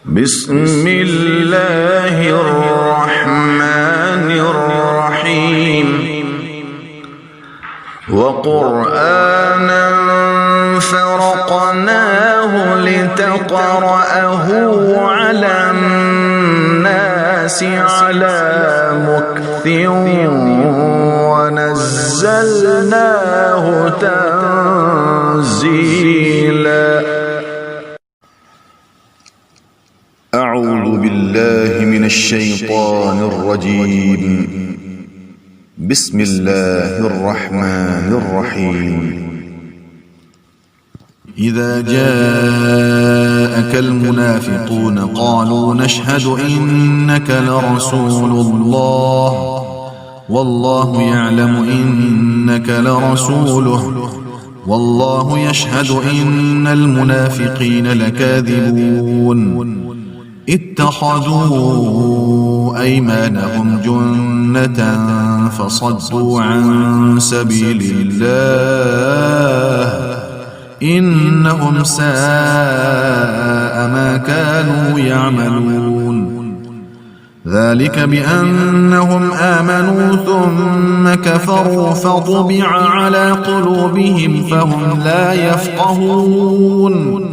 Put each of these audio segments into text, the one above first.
بسم الله الرحمن الرحيم وقرآنا فرقناه لتقرأه على الناس على مكث ونزلناه تنزيلا. أعوذ بالله من الشيطان الرجيم. بسم الله الرحمن الرحيم. إذا جاءك المنافقون قالوا نشهد إنك لرسول الله والله يعلم إنك لرسوله والله يشهد إن المنافقين لكاذبون. اتخذوا أيمانهم جنة فصدوا عن سبيل الله إنهم ساء ما كانوا يعملون. ذلك بأنهم آمنوا ثم كفروا فطبع على قلوبهم فهم لا يفقهون.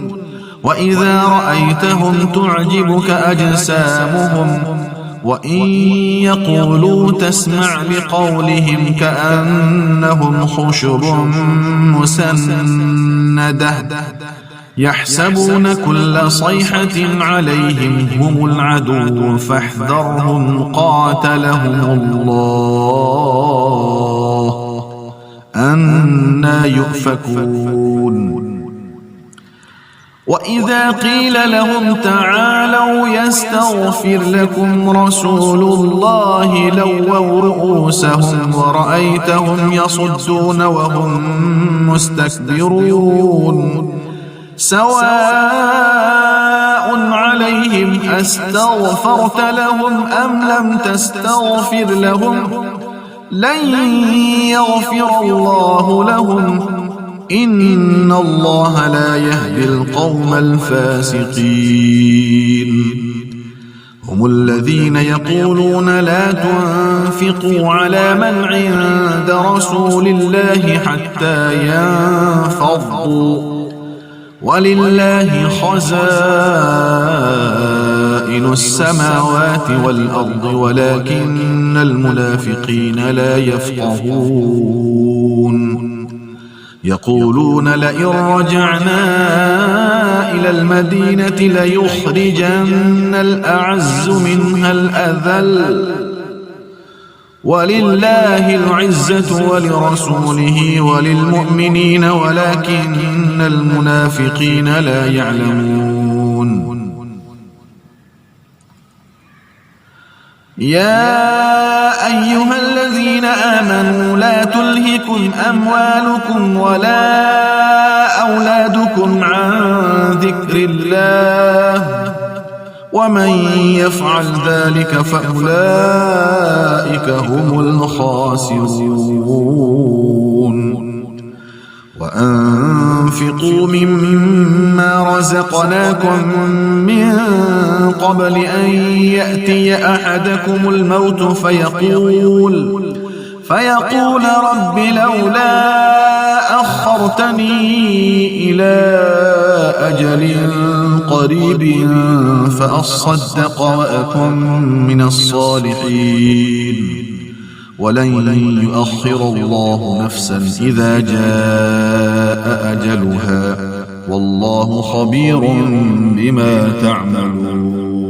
وإذا رأيتهم تعجبك أجسامهم وإن يقولوا تسمع لقولهم كأنهم خشب مسندة يحسبون كل صيحة عليهم هم العدو فاحذرهم قاتلهم الله أنى يؤفكون. وإذا قيل لهم تعالوا يستغفر لكم رسول الله لووا رؤوسهم ورأيتهم يصدون وهم مستكبرون. سواء عليهم أستغفرت لهم أم لم تستغفر لهم لن يغفر الله لهم إن الله لا يهدي القوم الفاسقين. هم الذين يقولون لا تنفقوا على من عند رسول الله حتى ينفضوا ولله خزائن السماوات والأرض ولكن المنافقين لا يفقهون. يقولون لئن رجعنا إلى المدينة ليخرجن الأعز منها الأذل ولله العزة ولرسوله وللمؤمنين ولكن المنافقين لا يعلمون. يا أيها الذين آمنوا لا تلهكم أموالكم ولا أولادكم عن ذكر الله ومن يفعل ذلك فأولئك هم الخاسرون. وأنفقوا مما رزقناكم من قبل أن يأتي أحدكم الموت فيقول رب لولا أخرتني إلى أجل قريب فأصدق وأكن من الصالحين ولن يؤخر الله نفسا إذا جاء أجلها والله خبير بما تعملون.